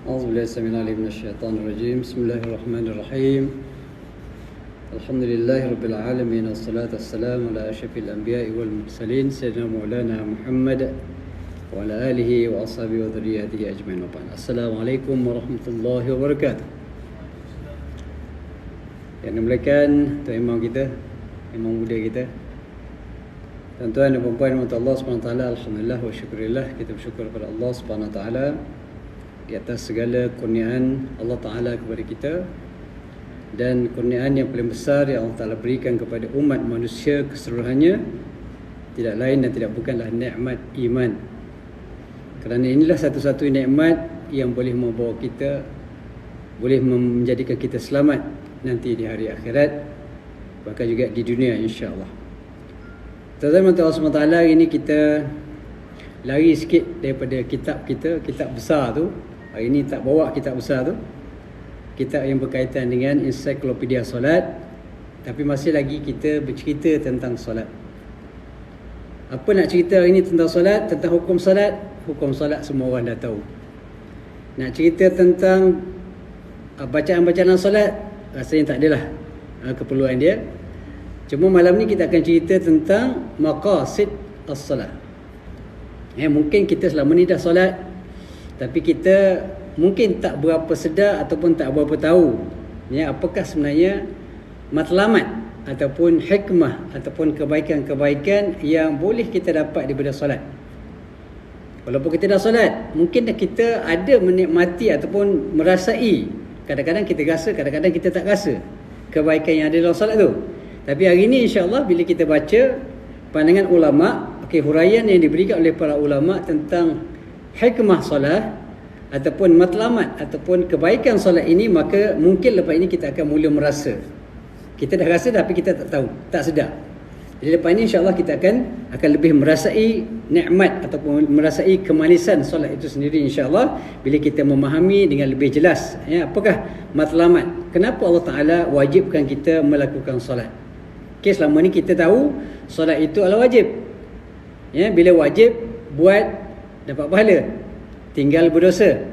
أعوذ بالله السميع العليم من الشيطان الرجيم. بسم الله الرحمن الرحيم. الحمد لله رب العالمين، والصلاة والسلام على أشرف الأنبياء والمرسلين سيدنا مولانا محمد وعلى آله وأصحابه وذريته أجمعين. السلام عليكم ورحمة الله وبركاته. Yang dimuliakan Tuan Imam kita, Imam muda kita, tuan-tuan dan puan-puan Allah SWT, alhamdulillah wa syukurillah, kita bersyukur kepada Allah SWT di atas segala kurniaan Allah Ta'ala kepada kita, dan kurniaan yang paling besar yang Allah Ta'ala berikan kepada umat manusia keseluruhannya tidak lain dan tidak bukanlah nikmat iman. Kerana inilah satu-satu nikmat yang boleh membawa kita, boleh menjadikan kita selamat nanti di hari akhirat, bahkan juga di dunia insya-Allah. Tuan-tuan Allah SWT, hari ini kita lari sikit daripada kitab kita, kitab besar tu. Hari ini tak bawa kitab besar tu, kitab yang berkaitan dengan ensiklopedia solat, tapi masih lagi kita bercerita tentang solat. Apa nak cerita hari ini tentang solat? Tentang hukum solat. Hukum solat semua orang dah tahu. Nak cerita tentang bacaan-bacaan solat, rasanya tak adalah keperluan dia. Cuma malam ni kita akan cerita tentang maqasid as-salat. Mungkin kita selama ni dah solat, tapi kita mungkin tak berapa sedar ataupun tak berapa tahu apakah sebenarnya matlamat ataupun hikmah ataupun kebaikan-kebaikan yang boleh kita dapat daripada solat. Walaupun kita dah solat, mungkin kita ada menikmati ataupun merasai. Kadang-kadang kita rasa, kadang-kadang kita tak rasa kebaikan yang ada dalam solat tu. Tapi hari ini insya-Allah bila kita baca pandangan ulama, huraian yang diberikan oleh para ulama tentang hikmah solat ataupun matlamat ataupun kebaikan solat ini, maka mungkin lepas ini kita akan mula merasa. Kita dah rasa tapi kita tak tahu, tak sedar. Jadi lepas ini insya-Allah kita akan lebih merasai nikmat ataupun merasai kemanisan solat itu sendiri insya-Allah bila kita memahami dengan lebih jelas apakah matlamat, kenapa Allah Taala wajibkan kita melakukan solat. Selama ni kita tahu solat itu adalah wajib. Bila wajib buat dapat pahala, tinggal berdosa.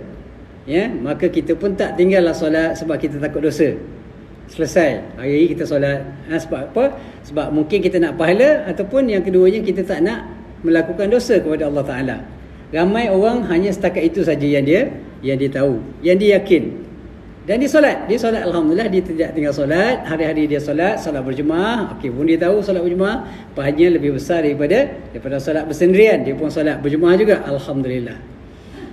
Maka kita pun tak tinggallah solat sebab kita takut dosa. Selesai, hari ini kita solat. Sebab apa? Sebab mungkin kita nak pahala, ataupun yang keduanya kita tak nak melakukan dosa kepada Allah Ta'ala. Ramai orang hanya setakat itu saja yang dia tahu, yang dia yakin. Dan dia solat alhamdulillah, dia tidak tinggal solat. Hari-hari dia solat berjemaah. Pun dia tahu solat berjemaah pahalanya lebih besar daripada solat bersendirian. Dia pun solat berjemaah juga, alhamdulillah.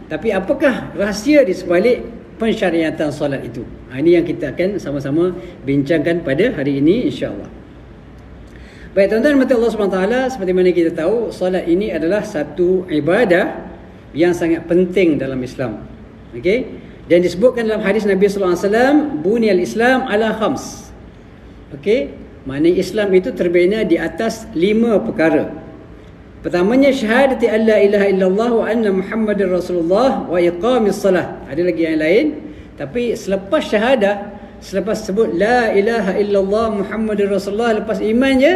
Tapi apakah rahsia di sebalik pensyariatan solat itu? Ini yang kita akan sama-sama bincangkan pada hari ini insya-Allah. Baik tuan-tuan mati Allah SWT, seperti mana kita tahu solat ini adalah satu ibadah yang sangat penting dalam Islam. Dan disebutkan dalam hadis Nabi sallallahu alaihi wasallam, bunyal Islam ala khams. Maknanya Islam itu terbina di atas 5 perkara. Pertamanya syahadati alla ilaha illallah wa anna Muhammadar Rasulullah wa iqamis salah. Ada lagi yang lain, tapi selepas syahadah, selepas sebut la ilaha illallah Muhammadar Rasulullah, lepas iman je,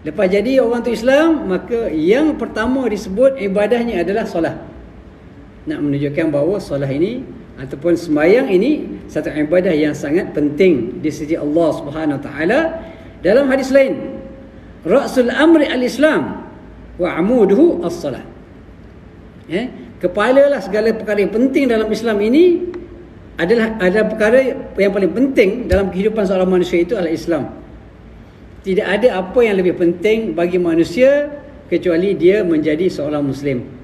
lepas jadi orang tu Islam, maka yang pertama disebut ibadahnya adalah solat. Nak menunjukkan bahawa solat ini ataupun sembahyang ini satu ibadah yang sangat penting di sisi Allah Subhanahu Wa Taala. Dalam hadis lain, ra'sul amri al-Islam wa amuduhu as-salat. Kepalalah segala perkara yang penting dalam Islam ini adalah perkara yang paling penting dalam kehidupan seorang manusia, itu adalah Islam. Tidak ada apa yang lebih penting bagi manusia kecuali dia menjadi seorang Muslim.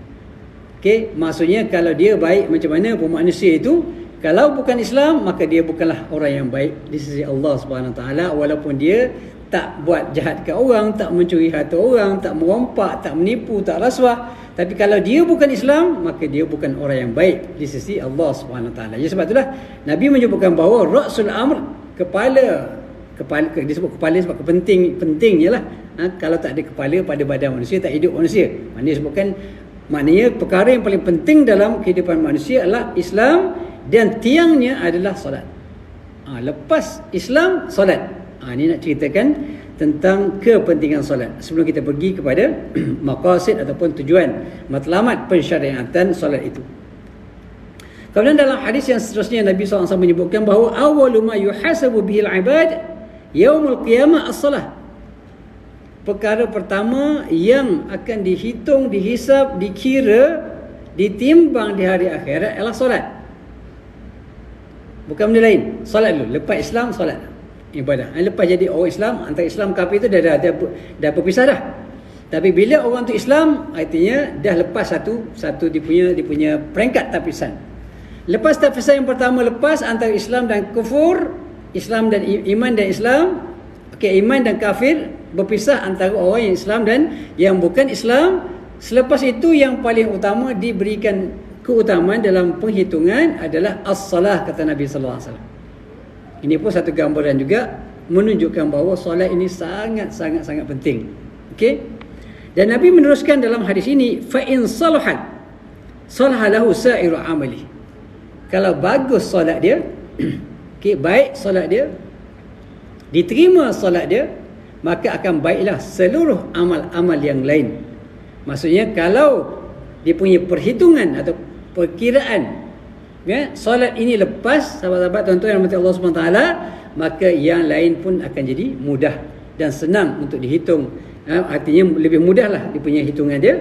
Maksudnya kalau dia baik macam mana pun manusia itu, kalau bukan Islam, maka dia bukanlah orang yang baik di sisi Allah Subhanahu Wa Taala. Walaupun dia tak buat jahat ke orang, tak mencuri harta orang, tak merompak, tak menipu, tak rasuah, tapi kalau dia bukan Islam, maka dia bukan orang yang baik di sisi Allah Subhanahu Wa Taala. Jadi sebab itulah Nabi menyebutkan bahawa ra'sul amr, kepala disebut kepala sebab pentingnya lah. Kalau tak ada kepala pada badan manusia, tak hidup manusia. Maknanya perkara yang paling penting dalam kehidupan manusia adalah Islam, dan tiangnya adalah solat. Lepas Islam, solat. Ini nak ceritakan tentang kepentingan solat. Sebelum kita pergi kepada maqasid ataupun tujuan matlamat pensyariatan solat itu. Kemudian dalam hadis yang seterusnya Nabi SAW menyebutkan bahawa awwalu ma yuhasabu bihil ibad yaumul qiyamah as-salah. Perkara pertama yang akan dihitung, dihisap, dikira, ditimbang di hari akhirat adalah solat. Bukan benda lain. Solat dulu. Lepas Islam, solat. Ibadah. Lepas jadi orang Islam, antara Islam kafir itu dah berpisah dah. Tapi bila orang tu Islam, artinya dah lepas satu dia punya peringkat tapisan. Lepas tapisan yang pertama lepas antara Islam dan kufur, Islam dan iman dan Islam, iman dan kafir berpisah antara orang yang Islam dan yang bukan Islam. Selepas itu yang paling utama diberikan keutamaan dalam penghitungan adalah as-salah, kata Nabi sallallahu alaihi wasallam. Ini pun satu gambaran juga menunjukkan bahawa solat ini sangat penting. Okey? Dan Nabi meneruskan dalam hadis ini, fa in salahat salaha lahu sa'iru amali. Kalau bagus solat dia, okey, baik solat dia, diterima solat dia, maka akan baiklah seluruh amal-amal yang lain. Maksudnya kalau dia punya perhitungan atau perkiraan, ya, solat ini lepas, sahabat-sahabat tuan-tuan yang dirahmati Allah SWT, maka yang lain pun akan jadi mudah dan senang untuk dihitung. Artinya lebih mudahlah dia punya hitungan dia.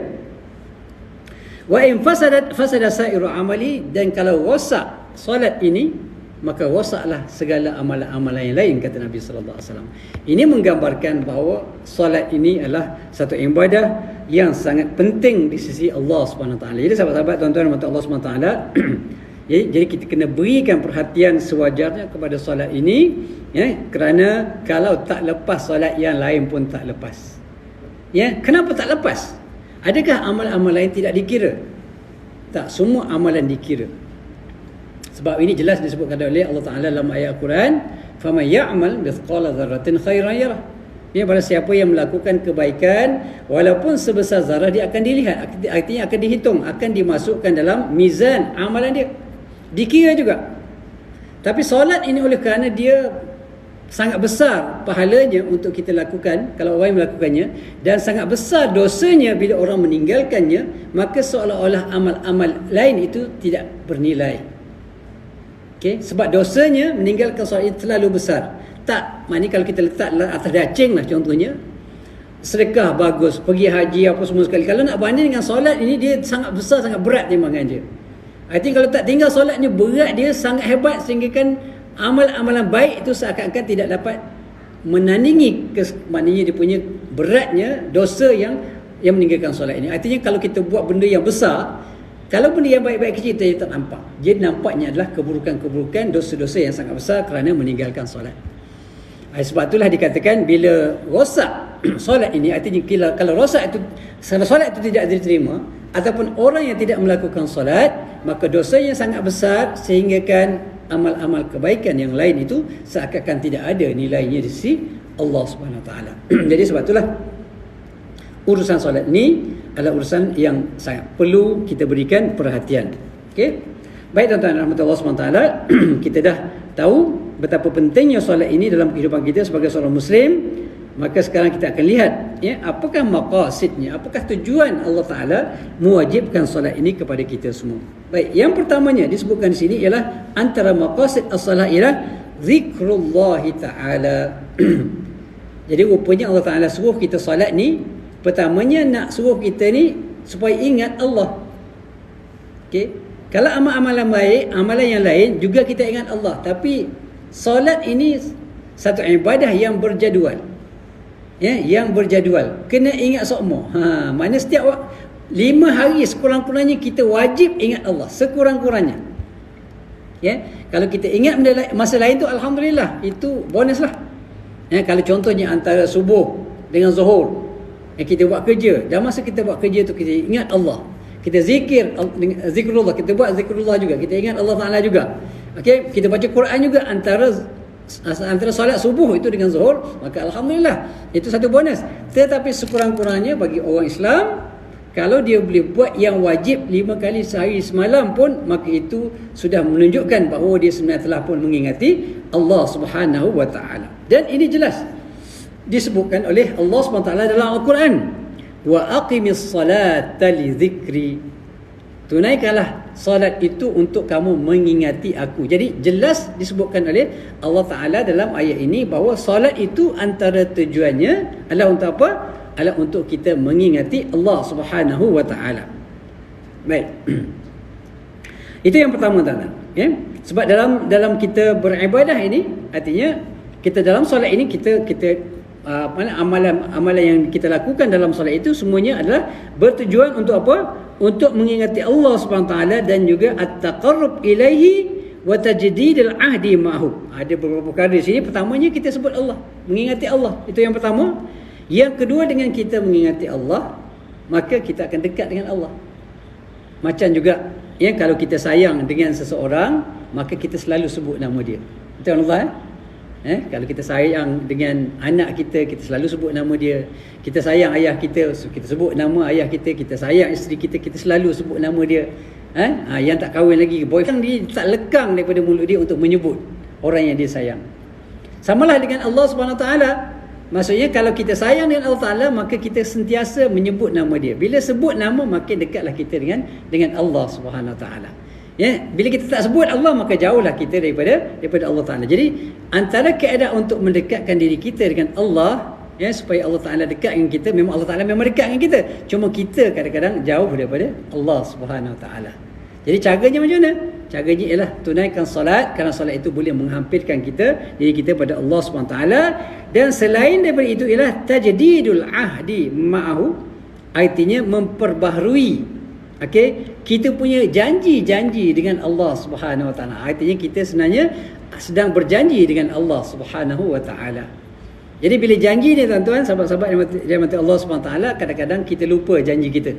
Wa in fasada sa'iru amali, dan kalau rosak solat ini, maka rosaklah segala amalan-amalan yang lain, kata Nabi sallallahu alaihi wasallam. Ini menggambarkan bahawa solat ini adalah satu ibadah yang sangat penting di sisi Allah Subhanahu taala. Jadi sahabat-sahabat tuan-tuan dan Allah Subhanahu taala, jadi kita kena berikan perhatian sewajarnya kepada solat ini, ya, kerana kalau tak lepas solat, yang lain pun tak lepas. Ya, kenapa tak lepas? Adakah amal-amal lain tidak dikira? Tak, semua amalan dikira. Sebab ini jelas disebutkan oleh Allah Ta'ala dalam ayat Al-Quran, فَمَنْ يَعْمَلْ مِثْقَالَ ذَرَّةٍ خَيْرًا يَرَهُ. Ya, pada siapa yang melakukan kebaikan walaupun sebesar zarah, dia akan dilihat, artinya akan dihitung, akan dimasukkan dalam mizan amalan dia, dikira juga. Tapi solat ini oleh kerana dia sangat besar pahalanya untuk kita lakukan kalau orang yang melakukannya, dan sangat besar dosanya bila orang meninggalkannya, maka seolah-olah amal-amal lain itu tidak bernilai. Okay? Sebab dosanya meninggalkan solat itu terlalu besar. Tak, maknanya kalau kita letak atas dacing lah contohnya, sedekah bagus, pergi haji apa semua sekali, kalau nak banding dengan solat ini, dia sangat besar, sangat berat timbangan dia. Artinya kalau tak tinggal solatnya, berat dia sangat hebat, sehingga kan amal-amalan baik itu seakan-akan tidak dapat menandingi maknanya dia punya beratnya dosa yang meninggalkan solat ini. Artinya kalau kita buat benda yang besar, kalau benda yang baik-baik kecil kita tak nampak. Jadi nampaknya adalah keburukan-keburukan, dosa-dosa yang sangat besar kerana meninggalkan solat. Sebab itulah dikatakan bila rosak solat ini, artinya kalau rosak itu, kalau solat itu tidak diterima, ataupun orang yang tidak melakukan solat, maka dosanya sangat besar sehingga kan amal-amal kebaikan yang lain itu seakan-akan tidak ada nilainya di sisi Allah Subhanahu Wa Taala. Jadi sebab itulah urusan solat ini adalah urusan yang sangat perlu kita berikan perhatian. Okey. Baik tuan-tuan dan Allah Subhanahu Wa Taala, kita dah tahu betapa pentingnya solat ini dalam kehidupan kita sebagai seorang muslim. Maka sekarang kita akan lihat, ya, apakah maqasidnya, apakah tujuan Allah Ta'ala mewajibkan solat ini kepada kita semua. Baik, yang pertamanya disebutkan di sini ialah antara maqasid as-salat ialah zikrullahi ta'ala. Jadi rupanya Allah Ta'ala suruh kita solat ni, pertamanya nak suruh kita ni supaya ingat Allah. Okay? Kalau amal-amalan baik, amalan yang lain juga kita ingat Allah. Tapi solat ini satu ibadah yang berjadual. Ya, yang berjadual, kena ingat sokmo. Mana setiap 5 hari sekurang-kurangnya kita wajib ingat Allah sekurang-kurangnya. Ya, kalau kita ingat masa lain tu alhamdulillah, itu bonus lah. Ya, kalau contohnya antara subuh dengan zuhur, kita buat kerja, dan masa kita buat kerja tu kita ingat Allah, kita zikrullah, kita buat zikrullah juga, kita ingat Allah Taala juga. Okey, kita baca Quran juga antara solat subuh itu dengan zuhur, maka alhamdulillah, itu satu bonus. Tetapi sekurang-kurangnya bagi orang Islam, kalau dia boleh buat yang wajib 5 kali sehari semalam pun, maka itu sudah menunjukkan bahawa dia sebenarnya telah pun mengingati Allah Subhanahu Wa Taala. Dan ini jelas disebutkan oleh Allah Subhanahu Wa Taala dalam Al-Quran, wa aqimis salata li dzikri. Tunaikanlah solat itu untuk kamu mengingati aku. Jadi jelas disebutkan oleh Allah Ta'ala dalam ayat ini bahawa solat itu antara tujuannya adalah untuk apa? Adalah untuk kita mengingati Allah Subhanahu wa Ta'ala. Baik. Itu yang pertama, tuan-tuan. Ya? Sebab dalam kita beribadah ini, artinya kita dalam solat ini kita amalan yang kita lakukan dalam solat itu semuanya adalah bertujuan untuk apa? Untuk mengingati Allah Subhanahu taala dan juga at-taqarrub ilaihi wa tajdidil ahdi ma'hu. Ada beberapa perkara di sini. Pertamanya kita sebut Allah, mengingati Allah. Itu yang pertama. Yang kedua, dengan kita mengingati Allah, maka kita akan dekat dengan Allah. Macam juga kalau kita sayang dengan seseorang, maka kita selalu sebut nama dia. Betul Allah? Kalau kita sayang dengan anak kita, kita selalu sebut nama dia. Kita sayang ayah kita, kita sebut nama ayah kita. Kita sayang isteri kita, kita selalu sebut nama dia. Yang tak kahwin lagi, boyfriend dia tak lekang daripada mulut dia untuk menyebut orang yang dia sayang. Samalah dengan Allah Subhanahu taala. Maksudnya kalau kita sayang dengan Allah Ta'ala, maka kita sentiasa menyebut nama dia. Bila sebut nama, makin dekatlah kita dengan Allah Subhanahu Ta'ala. Ya, bila kita tak sebut Allah, maka jauhlah kita daripada Allah Ta'ala. Jadi antara keadaan untuk mendekatkan diri kita dengan Allah, ya, supaya Allah Ta'ala dekat dengan kita, memang Allah Ta'ala memang dekat dengan kita. Cuma kita kadang-kadang jauh daripada Allah Subhanahu Ta'ala. Jadi caranya macam mana? Caranya ialah tunaikan solat, kerana solat itu boleh menghampirkan diri kita pada Allah SWT. Dan selain daripada itu ialah tajdidul ahdi ma'ahu, artinya memperbaharui kita punya janji-janji dengan Allah Subhanahu Wa Taala. Artinya kita sebenarnya sedang berjanji dengan Allah Subhanahu Wa Taala. Jadi bila janji ni, tuan-tuan, sahabat-sahabat yang mati Allah Subhanahu Wa Taala, kadang-kadang kita lupa janji kita.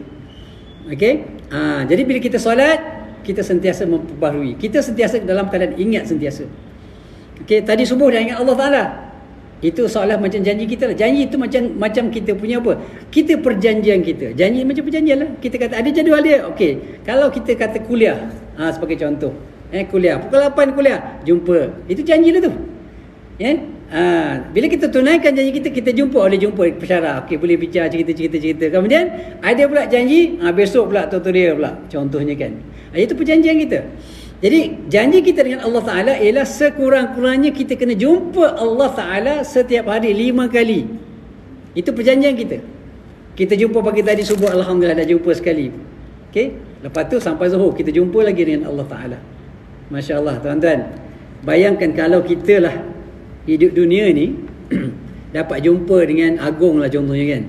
Jadi bila kita solat, kita sentiasa memperbaharui. Kita sentiasa dalam keadaan ingat sentiasa. Tadi subuh dah ingat Allah Ta'ala. Itu seolah macam janji kita lah. Janji itu macam kita punya apa? Kita perjanjian kita. Janji macam perjanjian lah. Kita kata ada jadual dia. Kalau kita kata kuliah, sebagai contoh. Kuliah. Pukul 8 kuliah. Jumpa. Itu janji lah tu. Bila kita tunaikan janji kita, kita jumpa pensyarah. Boleh bicara cerita. Kemudian ada pula janji, besok pula tutorial pula. Contohnya kan. Itu perjanjian kita. Jadi janji kita dengan Allah Ta'ala ialah sekurang-kurangnya kita kena jumpa Allah Ta'ala setiap hari 5 kali. Itu perjanjian kita. Kita jumpa pagi tadi subuh, Alhamdulillah dah jumpa sekali. Lepas tu sampai zuhur kita jumpa lagi dengan Allah Ta'ala. Masya Allah, tuan-tuan. Bayangkan kalau kita lah hidup dunia ni dapat jumpa dengan Agong lah contohnya kan.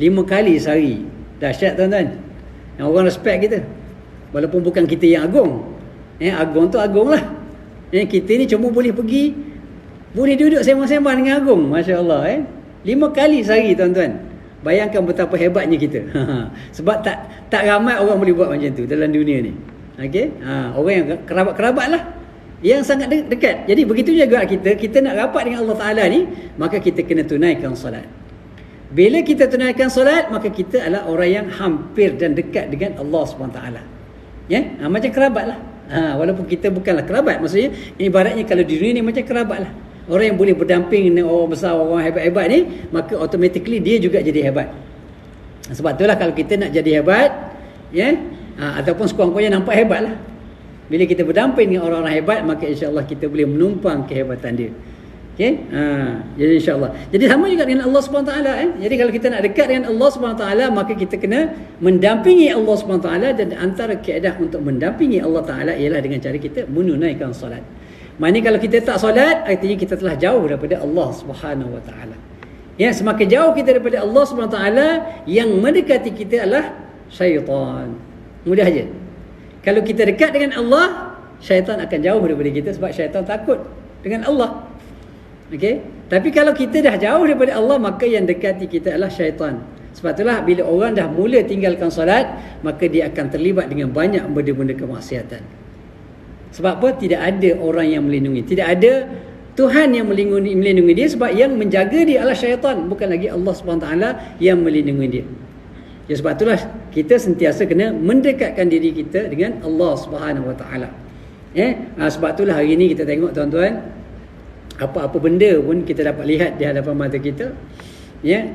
5 kali sehari. Dahsyat, tuan-tuan. Yang orang respect kita. Walaupun bukan kita yang agung. Agung tu agung lah. Kita ni cuma boleh pergi, boleh duduk sembang-sembang dengan agung. Masya Allah. 5 kali sehari, tuan-tuan. Bayangkan betapa hebatnya kita. Sebab tak ramai orang boleh buat macam tu dalam dunia ni. Orang yang kerabat-kerabat lah, yang sangat dekat. Jadi begitu juga kita nak rapat dengan Allah Ta'ala ni, maka kita kena tunaikan solat. Bila kita tunaikan solat, maka kita adalah orang yang hampir dan dekat dengan Allah SWT. Macam kerabat lah. Walaupun kita bukanlah kerabat, maksudnya ibaratnya kalau di dunia ni macam kerabat lah. Orang yang boleh berdamping dengan orang besar, orang hebat-hebat ni, maka automatically dia juga jadi hebat. Sebab itulah kalau kita nak jadi hebat, ataupun sekurang-kurangnya nampak hebat lah. Bila kita berdamping dengan orang-orang hebat, maka insya-Allah kita boleh menumpang kehebatan dia. Jadi insya-Allah. Jadi sama juga dengan Allah Subhanahu taala. Jadi kalau kita nak dekat dengan Allah Subhanahu taala, maka kita kena mendampingi Allah Subhanahu taala, dan antara keadaan untuk mendampingi Allah taala ialah dengan cara kita menunaikan solat. Maknanya kalau kita tak solat, artinya kita telah jauh daripada Allah Subhanahu wa taala. Semakin jauh kita daripada Allah Subhanahu wa taala, yang mendekati kita adalah syaitan. Mudah aja. Kalau kita dekat dengan Allah, syaitan akan jauh daripada kita sebab syaitan takut dengan Allah. Tapi kalau kita dah jauh daripada Allah, maka yang dekati kita adalah syaitan. Sebab itulah bila orang dah mula tinggalkan solat, maka dia akan terlibat dengan banyak benda-benda kemaksiatan. Sebab apa? Tidak ada orang yang melindungi. Tidak ada Tuhan yang melindungi dia, sebab yang menjaga dia adalah syaitan, bukan lagi Allah SWT yang melindungi dia. Sebab itulah kita sentiasa kena mendekatkan diri kita dengan Allah SWT. Sebab itulah hari ini kita tengok, tuan-tuan, apa-apa benda pun kita dapat lihat di hadapan mata kita.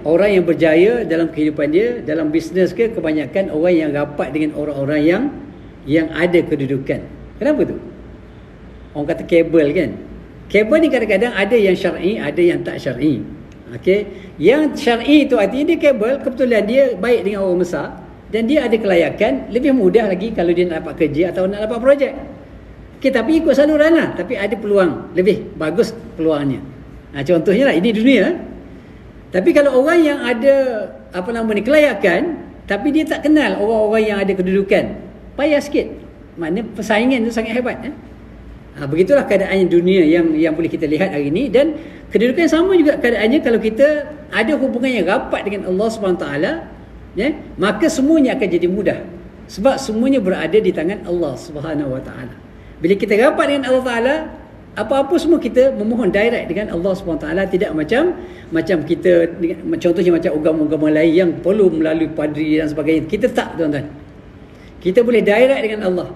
Orang yang berjaya dalam kehidupan dia, dalam bisnes ke, kebanyakan orang yang rapat dengan orang-orang yang ada kedudukan. Kenapa tu? Orang kata kabel kan. Kabel ni kadang-kadang ada yang syar'i, ada yang tak syar'i. Okey, yang syar'i itu artinya dia kabel, kebetulan dia baik dengan orang besar dan dia ada kelayakan, lebih mudah lagi kalau dia nak dapat kerja atau nak dapat projek. Okey, tapi ikut saluran lah, tapi ada peluang, lebih bagus peluangnya. Contohnya lah, ini dunia. Tapi kalau orang yang ada kelayakan, tapi dia tak kenal orang-orang yang ada kedudukan, payah sikit. Maknanya persaingan tu sangat hebat. Begitulah keadaan dunia yang boleh kita lihat hari ini. Dan kedudukan sama juga keadaannya kalau kita ada hubungan yang rapat dengan Allah SWT, maka semuanya akan jadi mudah. Sebab semuanya berada di tangan Allah SWT. Bila kita rapat dengan Allah Ta'ala, apa-apa semua kita memohon direct dengan Allah SWT. Tidak macam kita, contohnya macam agama-agama lain yang perlu melalui padri dan sebagainya. Kita tak, tuan-tuan. Kita boleh direct dengan Allah.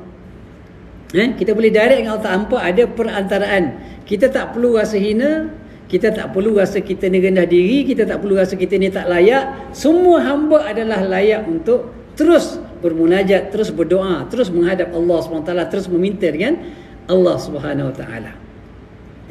Kita boleh direct dengan Allah tanpa ada perantaraan. Kita tak perlu rasa hina, kita tak perlu rasa kita ni rendah diri, kita tak perlu rasa kita ni tak layak. Semua hamba adalah layak untuk terus bermunajat, terus berdoa, terus menghadap Allah SWT, terus meminta dengan Allah SWT.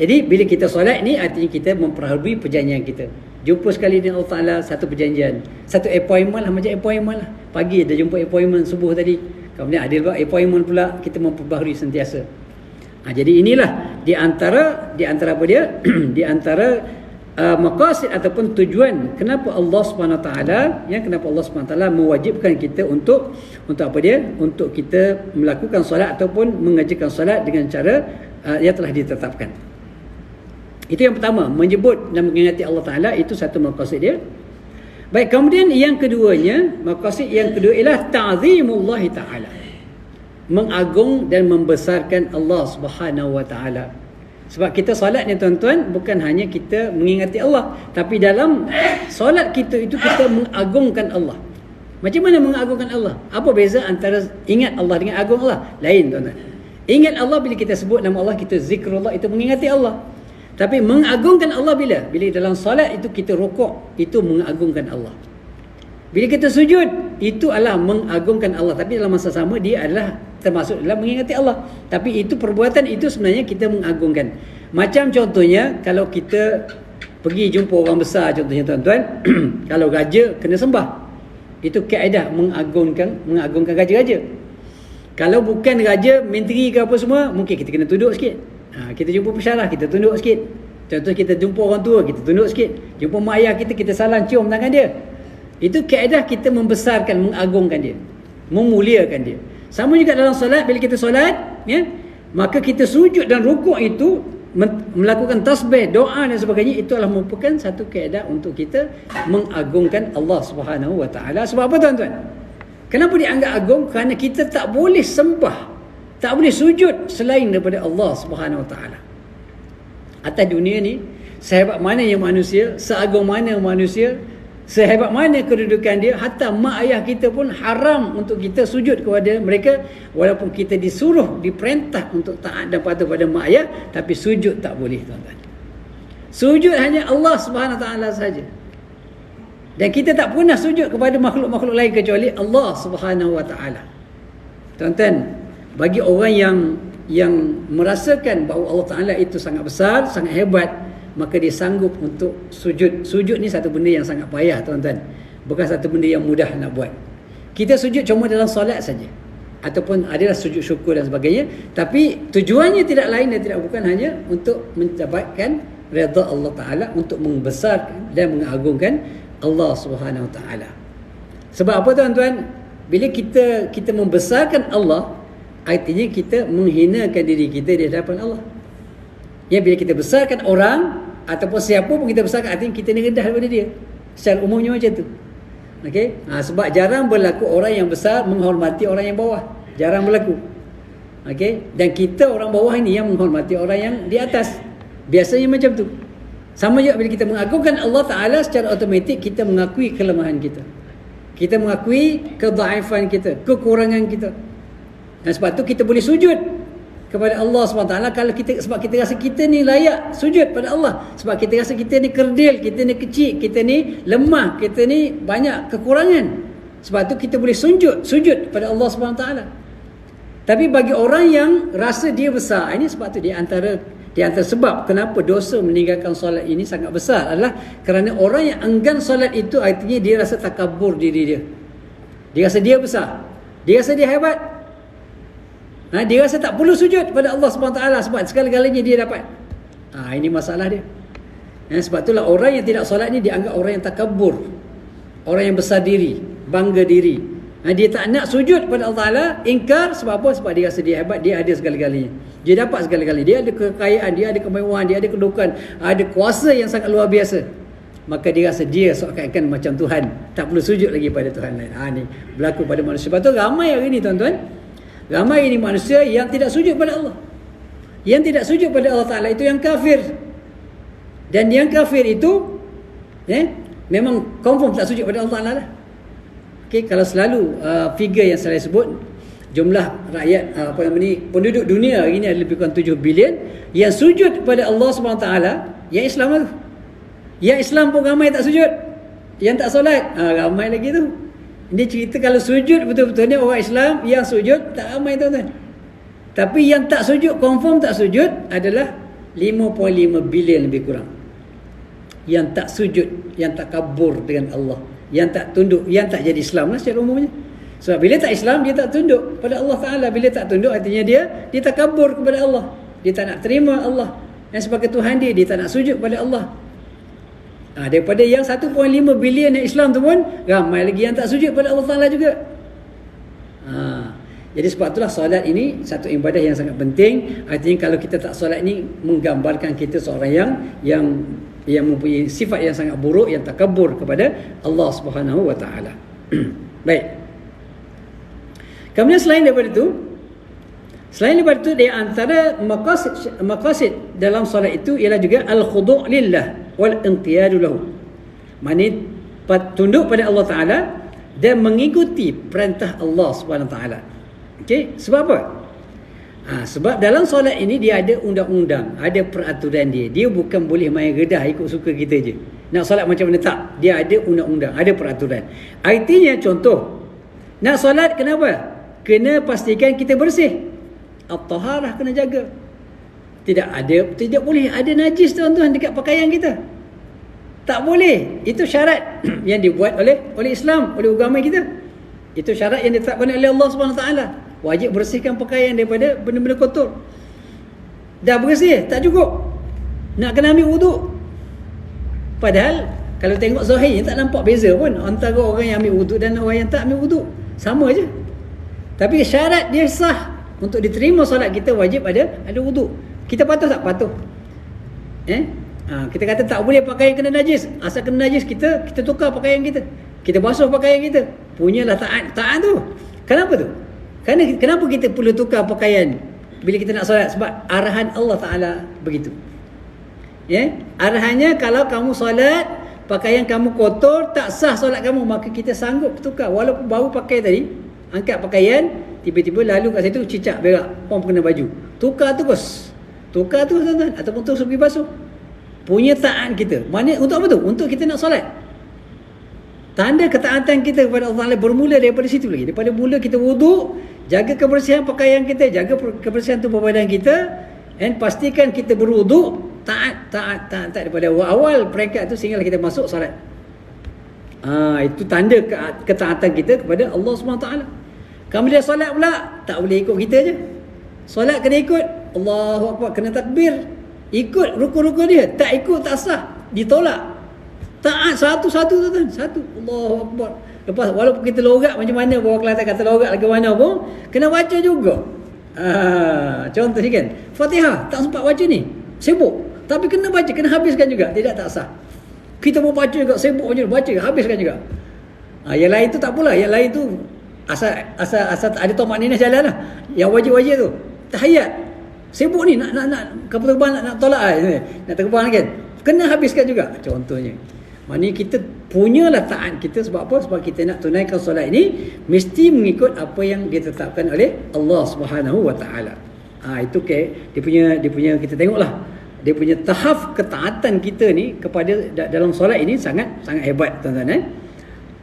Jadi bila kita solat ni, artinya kita memperharui perjanjian kita. Jumpa sekali dengan Allah Ta'ala, satu perjanjian, satu appointment lah, macam appointment lah. Pagi dah jumpa appointment subuh tadi, kemudian ada appointment pula, kita memperbaharui sentiasa. Jadi inilah di antara apa dia? Di antara maqasid ataupun tujuan kenapa Allah SWT, kenapa Allah SWT mewajibkan kita untuk apa dia? Untuk kita melakukan solat ataupun mengajarkan solat dengan cara yang telah ditetapkan. Itu yang pertama, menyebut dan mengingati Allah Ta'ala, itu satu maqasid dia. Baik, kemudian yang keduanya, maqasid yang kedua ialah ta'zimullah Ta'ala, mengagung dan membesarkan Allah Subhanahu Wa Ta'ala. Sebab kita solat ni tuan-tuan, bukan hanya kita mengingati Allah, tapi dalam solat kita itu kita mengagungkan Allah. Macam mana mengagungkan Allah? Apa beza antara ingat Allah dengan agung Allah? Lain, tuan-tuan. Ingat Allah bila kita sebut nama Allah, kita zikrullah, itu mengingati Allah. Tapi mengagungkan Allah bila? Bila dalam solat itu kita rukuk, itu mengagungkan Allah. Bila kita sujud, itu adalah mengagungkan Allah. Tapi dalam masa sama, dia adalah termasuk dalam mengingati Allah. Tapi itu perbuatan itu sebenarnya kita mengagungkan. Macam contohnya, kalau kita pergi jumpa orang besar, contohnya tuan-tuan, kalau raja kena sembah, itu kaedah mengagungkan raja-raja. Kalau bukan raja, menteri ke apa semua, mungkin kita kena tunduk sikit. Kita jumpa pesyarah, kita tunduk sikit. Contoh kita jumpa orang tua, kita tunduk sikit. Jumpa mak ayah kita salam, cium tangan dia. Itu kaedah kita membesarkan, mengagungkan dia, memuliakan dia. Sama juga dalam solat, bila kita solat, maka kita sujud dan rukuk itu, melakukan tasbih, doa dan sebagainya, itu adalah merupakan satu kaedah untuk kita mengagungkan Allah Subhanahu Wa Ta'ala. Sebab apa, tuan-tuan? Kenapa dianggap agung? Kerana kita tak boleh sembah, tak boleh sujud selain daripada Allah Subhanahu Wa Ta'ala. Atas dunia ni, sehebat mana yang manusia, seagung mana manusia, sehebat mana kedudukan dia, hatta mak ayah kita pun haram untuk kita sujud kepada mereka. Walaupun kita disuruh, diperintah untuk taat dan patuh pada mak ayah, tapi sujud tak boleh, tuan-tuan. Sujud hanya Allah Subhanahu Wa Ta'ala saja. Dan kita tak pernah sujud kepada makhluk-makhluk lain kecuali Allah Subhanahu Wa Ta'ala. Tuan-tuan, bagi orang yang merasakan bahawa Allah Ta'ala itu sangat besar, sangat hebat, maka dia sanggup untuk sujud. Sujud ni satu benda yang sangat payah, tuan-tuan. Bukan satu benda yang mudah nak buat. Kita sujud cuma dalam solat saja, ataupun adalah sujud syukur dan sebagainya. Tapi tujuannya tidak lain dan tidak bukan hanya untuk mendapatkan redha Allah Ta'ala, untuk membesarkan dan mengagungkan Allah Subhanahu Wa Ta'ala. Sebab apa, tuan-tuan? Bila kita membesarkan Allah, artinya kita menghinakan diri kita di hadapan Allah. Bila kita besarkan orang ataupun siapa pun kita besarkan, artinya kita ni rendah daripada dia. Secara umumnya macam tu. Okey? Sebab jarang berlaku orang yang besar menghormati orang yang bawah. Jarang berlaku. Okey? Dan kita orang bawah ini yang menghormati orang yang di atas. Biasanya macam tu. Sama juga bila kita mengagungkan Allah Ta'ala, secara automatik kita mengakui kelemahan kita. Kita mengakui kedhaifan kita, kekurangan kita. Dan sebab tu kita boleh sujud kepada Allah SWT kalau sebab kita rasa kita ni layak sujud pada Allah. Sebab kita rasa kita ni kerdil, kita ni kecil, kita ni lemah, kita ni banyak kekurangan. Sebab tu kita boleh sujud pada Allah SWT. Tapi bagi orang yang rasa dia besar, ini sebab tu di antara sebab kenapa dosa meninggalkan solat ini sangat besar adalah kerana orang yang enggan solat itu artinya dia rasa takabur diri dia. Dia rasa dia besar. Dia rasa dia hebat. Dia rasa tak perlu sujud pada Allah SWT sebab segala-galanya dia dapat. Ini masalah dia. Sebab itulah orang yang tidak solat ni dianggap orang yang takabur. Orang yang besar diri, bangga diri. Dia tak nak sujud pada Allah Ta'ala, ingkar. Sebab apa? Sebab dia rasa dia hebat, dia ada segala-galanya. Dia dapat segala-galanya. Dia ada kekayaan, dia ada kemewahan, dia ada kedudukan, ada kuasa yang sangat luar biasa. Maka dia rasa dia seakan-akan macam Tuhan, tak perlu sujud lagi pada Tuhan lain. Ni berlaku pada manusia. Sebab tu ramai hari ni tuan-tuan, ramai ini manusia yang tidak sujud pada Allah. Yang tidak sujud pada Allah Ta'ala itu yang kafir. Dan yang kafir itu memang confirm tak sujud pada Allah Ta'ala lah. Kalau selalu figure yang saya sebut, jumlah rakyat penduduk dunia hari ini ada lebih kurang 7 bilion yang sujud pada Allah SWT, yang Islam tu. Yang Islam pun ramai tak sujud. Yang tak solat ramai lagi tu. Ini cerita kalau sujud betul-betul ni orang Islam yang sujud tak ramai tuan-tuan. Tapi yang tak sujud, confirm tak sujud adalah 5.5 bilion lebih kurang. Yang tak sujud, yang tak kabur dengan Allah, yang tak tunduk, yang tak jadi Islam lah secara umumnya. Sebab bila tak Islam, dia tak tunduk pada Allah Ta'ala. Bila tak tunduk, artinya dia tak kabur kepada Allah. Dia tak nak terima Allah yang sebagai Tuhan dia. Dia tak nak sujud pada Allah. Daripada yang 1.5 bilion yang Islam tu pun, ramai lagi yang tak sujud pada Allah Ta'ala juga. Jadi sebab itulah solat ini satu ibadah yang sangat penting. Artinya kalau kita tak solat ni, menggambarkan kita seorang yang mempunyai sifat yang sangat buruk, yang takabur kepada Allah Subhanahu wa taala. Baik. Kemudian selain daripada itu di antara maqasid dalam solat itu ialah juga al-khudu' lillah wal inqiyadu lahu. Maknanya tunduk pada Allah Taala dan mengikuti perintah Allah Subhanahu wa taala. Okey, sebab apa? Sebab dalam solat ini dia ada undang-undang, ada peraturan dia. Dia bukan boleh main redah ikut suka kita je. Nak solat macam mana tak? Dia ada undang-undang, ada peraturan. Artinya contoh, nak solat kenapa? Kena pastikan kita bersih. At-taharah kena jaga. Tidak boleh ada najis tuan-tuan dekat pakaian kita. Tak boleh. Itu syarat yang dibuat oleh Islam, oleh agama kita. Itu syarat yang ditetapkan oleh Allah Subhanahu Wa Taala. Wajib bersihkan pakaian daripada benda-benda kotor. Dah bersih, tak cukup. Nak kena ambil wuduk. Padahal kalau tengok zahirnya tak nampak beza pun antara orang yang ambil wuduk dan orang yang tak ambil wuduk. Sama je. Tapi syarat dia sah. Untuk diterima solat kita wajib ada wuduk. Kita patuh tak? Patuh. Kita kata tak boleh pakaian kena najis. Asal kena najis kita tukar pakaian kita. Kita basuh pakaian kita. Punyalah taat tu. Kenapa tu? Kenapa kita perlu tukar pakaian bila kita nak solat? Sebab arahan Allah Ta'ala begitu. Arahannya kalau kamu solat, pakaian kamu kotor, tak sah solat kamu, maka kita sanggup tukar. Walaupun baru pakai tadi, angkat pakaian, tiba-tiba lalu kat situ cicak berak, pom kena baju. Tukar terus tuan-tuan, ataupun terus pergi basuh. Punya taat kita. Mana untuk apa tu? Untuk kita nak solat. Tanda ketaatan kita kepada Allah Ta'ala bermula daripada situ lagi. Daripada mula kita wuduk, jaga kebersihan pakaian kita, jaga kebersihan tubuh badan kita, dan pastikan kita berwuduk, taat daripada awal peringkat itu sehinggalah kita masuk solat. Itu tanda ketaatan kita kepada Allah SWT. Kemudian solat pula, tak boleh ikut kita je. Solat kena ikut. Allahu Akbar, kena takbir. Ikut rukun-rukun dia. Tak ikut tak sah, ditolak. Taat satu-satu tuan-tuan. Satu. Allahu Akbar. Lepas walaupun kita logat macam mana, bawa Kelantan kata logat lagi mana pun, kena baca juga. Contoh ni kan, Fatihah tak sempat baca ni, sibuk. Tapi kena baca, kena habiskan juga. Tidak, tak sah. Kita mau baca juga, sibuk baca, habiskan juga. Yang lain tu tak pula. Yang lain tu asal ada tomak ninah jalan lah. Yang wajib-wajib tu tahiyat, sibuk ni nak kapal terbang, nak tolak nak terbang kan, kena habiskan juga. Contohnya, maknanya kita punyalah taat kita. Sebab apa? Sebab kita nak tunaikan solat ini mesti mengikut apa yang ditetapkan oleh Allah Subhanahu Wa Taala. Itu dia punya kita tengoklah, dia punya tahap ketaatan kita ni kepada dalam solat ini sangat sangat hebat tuan-tuan.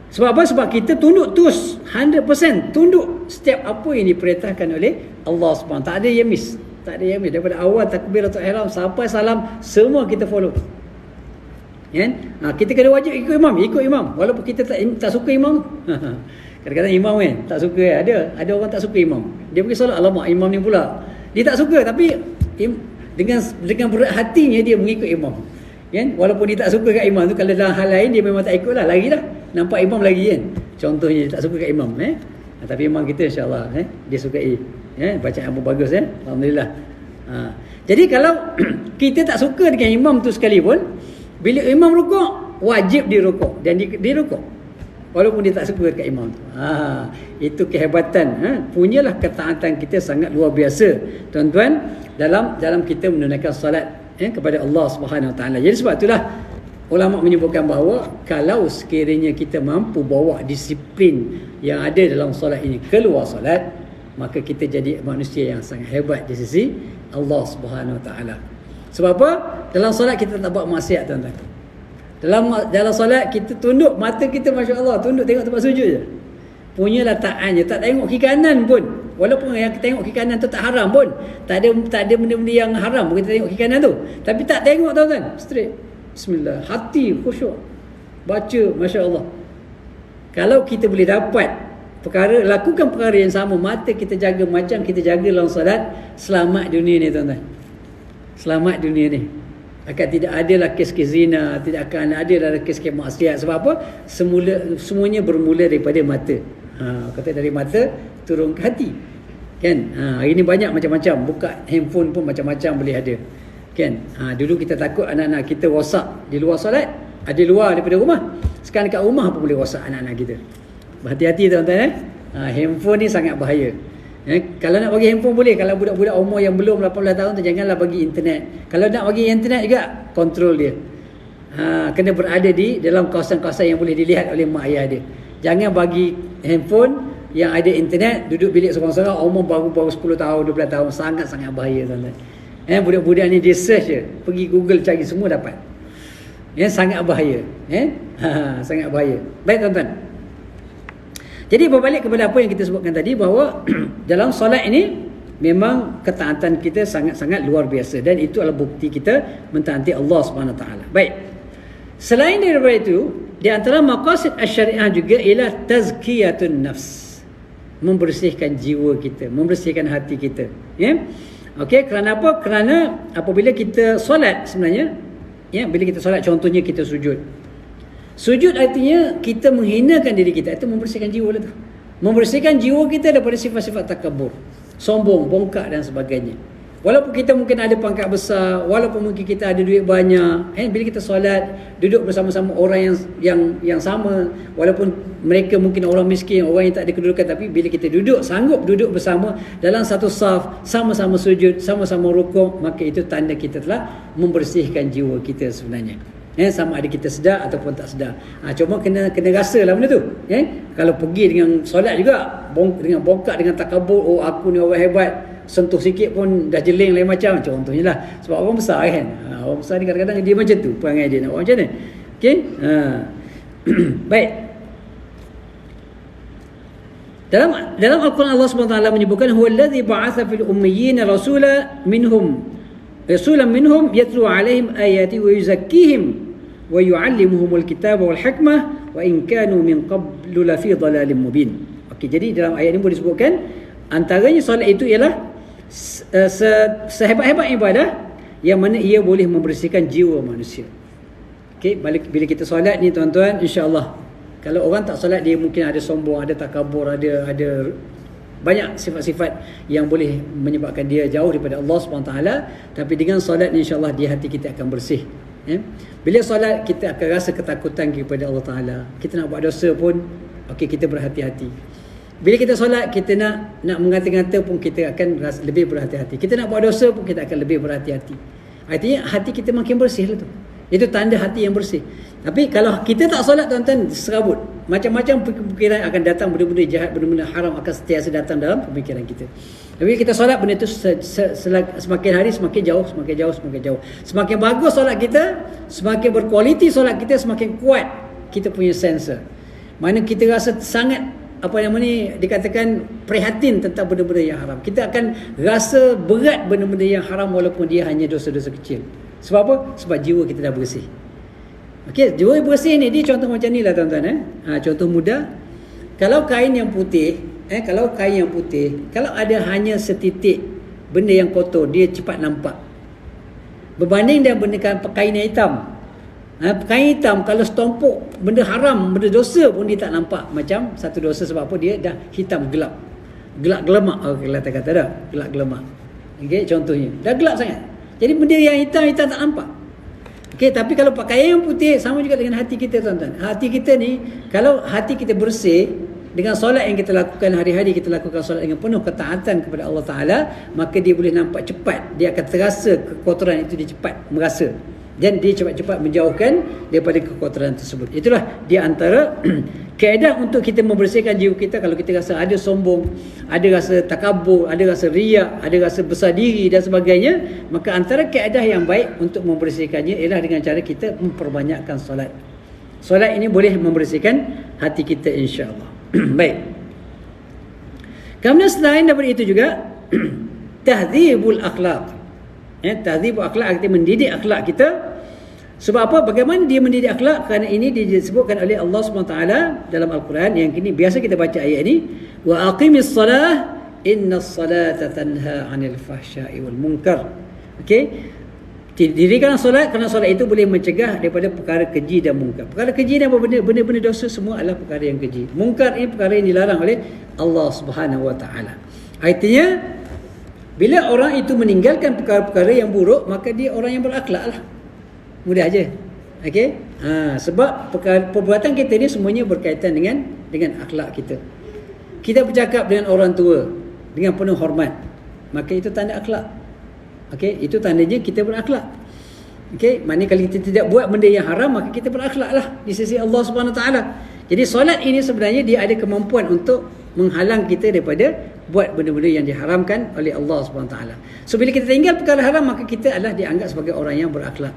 Sebab apa? Sebab kita tunduk terus 100%, tunduk setiap apa yang diperintahkan oleh Allah SWT. Tak ada yang miss. Tak ada yang miss. Daripada awal takbiratul ihram sampai salam, semua kita follow. Kan? Kita kena wajib ikut imam walaupun kita tak suka imam. Kadang-kadang imam kan tak suka, ada orang tak suka imam. Dia pergi solat, alamak imam ni pula. Dia tak suka tapi dengan berat hatinya dia mengikut imam. Kan? Walaupun dia tak suka kat imam tu, kalau dalam hal lain dia memang tak ikut lah, lari lah. Nampak imam lagi kan. Contohnya dia tak suka kat imam tapi imam kita insya-Allah dia sukai. Bacaan pun bagus alhamdulillah. Jadi kalau kita tak suka dengan imam tu sekalipun, bila imam rukuk wajib dia rukuk dan dia rukuk walaupun dia tak suka dekat imam tu. Itu kehebatan. Punyalah ketaatan kita sangat luar biasa tuan-tuan dalam kita menunaikan solat kepada Allah Subhanahu Wa Taala. Jadi sebab itulah ulama menyebutkan bahawa kalau sekiranya kita mampu bawa disiplin yang ada dalam solat ini keluar solat, maka kita jadi manusia yang sangat hebat di sisi Allah Subhanahu Wa Taala. Sebab apa? Dalam solat kita tak buat maksiat tuan-tuan. Dalam solat kita tunduk, mata kita masya-Allah tunduk tengok tempat sujud je. Punya letakannya, tak tengok kiri kanan pun. Walaupun yang kita tengok kiri kanan tu tak haram pun. Tak ada benda-benda yang haram pun kita tengok kiri kanan tu. Tapi tak tengok tuan-tuan. Straight. Bismillah. Hati khusyuk. Baca masya-Allah. Kalau kita boleh dapat lakukan perkara yang sama, mata kita jaga macam kita jaga dalam solat, selamat dunia ni tuan-tuan. Selamat dunia ni. Akan tidak adalah kes-kes zina, tidak akan ada kes-kes maksiat. Sebab apa? Semuanya bermula daripada mata. Kata dari mata turun ke hati. Kan? Hari ni banyak macam-macam. Buka handphone pun macam-macam boleh ada. Kan? Dulu kita takut anak-anak kita rosak di luar solat, ada luar daripada rumah. Sekarang dekat rumah pun boleh rosak anak-anak kita. Berhati-hati tuan-tuan. Handphone ni sangat bahaya. Kalau nak bagi handphone boleh. Kalau budak-budak umur yang belum 18 tahun tu, janganlah bagi internet. Kalau nak bagi internet juga, kontrol dia. Kena berada di dalam kawasan-kawasan yang boleh dilihat oleh mak ayah dia. Jangan bagi handphone yang ada internet, duduk bilik seorang-seorang, umur baru 10 tahun, 12 tahun. Sangat-sangat bahaya tuan-tuan. Budak-budak ni dia search je, pergi Google cari semua dapat. Sangat bahaya. Sangat bahaya. Baik tuan-tuan. Jadi berbalik kepada apa yang kita sebutkan tadi, bahawa dalam solat ini memang ketaatan kita sangat-sangat luar biasa, dan itu adalah bukti kita mentaati Allah Subhanahu Wa Taala. Baik. Selain daripada itu, di antara maqasid asy-syariah juga ialah tazkiyatun nafs. Membersihkan jiwa kita, membersihkan hati kita. Okey, kerana apa? Kerana apabila kita solat sebenarnya, bila kita solat, contohnya kita sujud. Sujud artinya kita menghinakan diri kita. Itu membersihkan jiwa lah tu. Membersihkan jiwa kita daripada sifat-sifat takabur, sombong, bongkak dan sebagainya. Walaupun kita mungkin ada pangkat besar, walaupun mungkin kita ada duit banyak, bila kita solat, duduk bersama-sama orang yang sama, walaupun mereka mungkin orang miskin, orang yang tak ada kedudukan, tapi bila kita sanggup duduk bersama dalam satu saf, sama-sama sujud, sama-sama rukuk, maka itu tanda kita telah membersihkan jiwa kita sebenarnya. Sama ada kita sedar ataupun tak sedar. Cuma kena rasa lah benda tu. Kalau pergi dengan solat juga, dengan bongkak, dengan takabur, aku ni orang hebat, sentuh sikit pun dah jeling lain macam, contohnya lah. Sebab orang besar kan, orang besar ni kadang-kadang dia macam tu perangai dia, nak buat macam mana. Okay? Baik. Dalam Al-Quran Allah SWT menyebutkan, huwallazi ba'atha fil ummiyyin rasulan minhum yatlu alaihim ayati wa yuzakkihim wa yu'allimuhumul kitaba wal hikmah wa in kanu min qablu la fi dhalalin mubin. Okey, jadi dalam ayat ini boleh disebutkan antaranya solat itu ialah sehebat-hebat ibadah yang mana ia boleh membersihkan jiwa manusia. Okey, bila kita solat ni tuan-tuan, insya-Allah kalau orang tak solat, dia mungkin ada sombong, ada takabur, ada banyak sifat-sifat yang boleh menyebabkan dia jauh daripada Allah SWT. Tapi dengan solat ni insya-Allah hati kita akan bersih. Bila solat, kita akan rasa ketakutan kepada Allah Ta'ala. Kita nak buat dosa pun, kita berhati-hati. Bila kita solat, kita nak mengata-ngata pun kita akan rasa lebih berhati-hati. Kita nak buat dosa pun kita akan lebih berhati-hati. Artinya hati kita makin bersih lah tu. Itu tanda hati yang bersih. Tapi kalau kita tak solat tuan-tuan, serabut. Macam-macam pemikiran akan datang, benda-benda jahat, benda-benda haram akan sentiasa datang dalam pemikiran kita. Tapi kita solat, benda itu semakin hari semakin jauh. Semakin bagus solat kita, semakin berkualiti solat kita, semakin kuat kita punya sensor. Mana kita rasa sangat dikatakan prihatin tentang benda-benda yang haram. Kita akan rasa berat benda-benda yang haram walaupun dia hanya dosa-dosa kecil. Sebab apa? Sebab jiwa kita dah bersih. Okey, jiwa bersih ni dia contoh macam ni lah tuan-tuan. Contoh mudah. Kalau kain yang putih, kalau ada hanya setitik benda yang kotor, dia cepat nampak. Berbanding dengan benda kain yang hitam. Kain hitam kalau setumpuk benda haram, benda dosa pun dia tak nampak macam satu dosa. Sebab apa? Dia dah hitam gelap. Gelap gelemak. Kita kata dah. Gelap gelemak. Okey, contohnya. Dah gelap sangat. Jadi benda yang hitam tak nampak. Okey, tapi kalau pakaian yang putih, sama juga dengan hati kita tuan-tuan. Hati kita ni, kalau hati kita bersih dengan solat yang kita lakukan hari-hari, kita lakukan solat dengan penuh ketaatan kepada Allah Ta'ala, maka dia boleh nampak cepat. Dia akan terasa kekotoran itu, dia cepat merasa. Dan dia cepat-cepat menjauhkan daripada kekotoran tersebut. Itulah di antara kaedah untuk kita membersihkan jiwa kita. Kalau kita rasa ada sombong, ada rasa takabur, ada rasa riak, ada rasa besar diri dan sebagainya, maka antara kaedah yang baik untuk membersihkannya ialah dengan cara kita memperbanyakkan solat. Solat ini boleh membersihkan hati kita, insya-Allah. Baik. Kemudian selain daripada itu juga tahdzibul akhlaq. Tahdzibul akhlaq, artinya mendidik akhlak kita. Sebab apa? Bagaimana dia mendidik akhlak? Kerana ini disebutkan oleh Allah SWT dalam Al-Quran. Yang kini biasa kita baca ayat ini, wa aqimis salah innas salata tanha 'anil fahsya'i wal munkar. Okey, dirikan solat kerana solat itu boleh mencegah daripada perkara keji dan mungkar. Perkara keji dan benda-benda dosa semua adalah perkara yang keji. Mungkar ini perkara yang dilarang oleh Allah Subhanahu Wa Taala. Artinya bila orang itu meninggalkan perkara-perkara yang buruk, maka dia orang yang berakhlak lah. Mudah aja. Okey? Sebab perbuatan kita ni semuanya berkaitan dengan akhlak kita. Kita bercakap dengan orang tua dengan penuh hormat, maka itu tanda akhlak. Okey, itu tandanya kita berakhlak. Okey, maknanya kalau kita tidak buat benda yang haram, maka kita berakhlaklah di sisi Allah Subhanahu Wa Taala. Jadi solat ini sebenarnya dia ada kemampuan untuk menghalang kita daripada buat benda-benda yang diharamkan oleh Allah Subhanahu Wa Taala. So bila kita tinggal perkara haram, maka kita adalah dianggap sebagai orang yang berakhlak.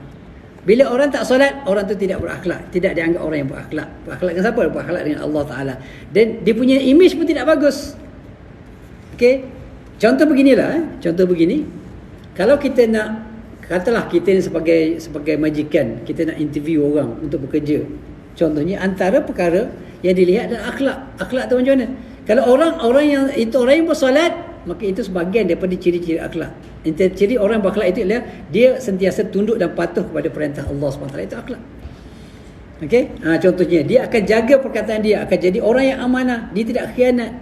Bila orang tak solat, orang tu tidak berakhlak, tidak dianggap orang yang berakhlak. Berakhlak dengan siapa? Berakhlak dengan Allah Taala. Dan dia punya image pun tidak bagus. Okey, contoh beginilah. Contoh begini. Kalau kita nak, katalah kita ni sebagai majikan, kita nak interview orang untuk bekerja. Contohnya antara perkara yang dilihat adalah akhlak. Akhlak tu macam mana? Kalau orang yang bersolat, maka itu sebahagian daripada ciri-ciri akhlak. Ciri orang berakhlak itu adalah dia sentiasa tunduk dan patuh kepada perintah Allah SWT. Itu akhlak. Okey? Contohnya dia akan jaga perkataan dia, akan jadi orang yang amanah, dia tidak khianat.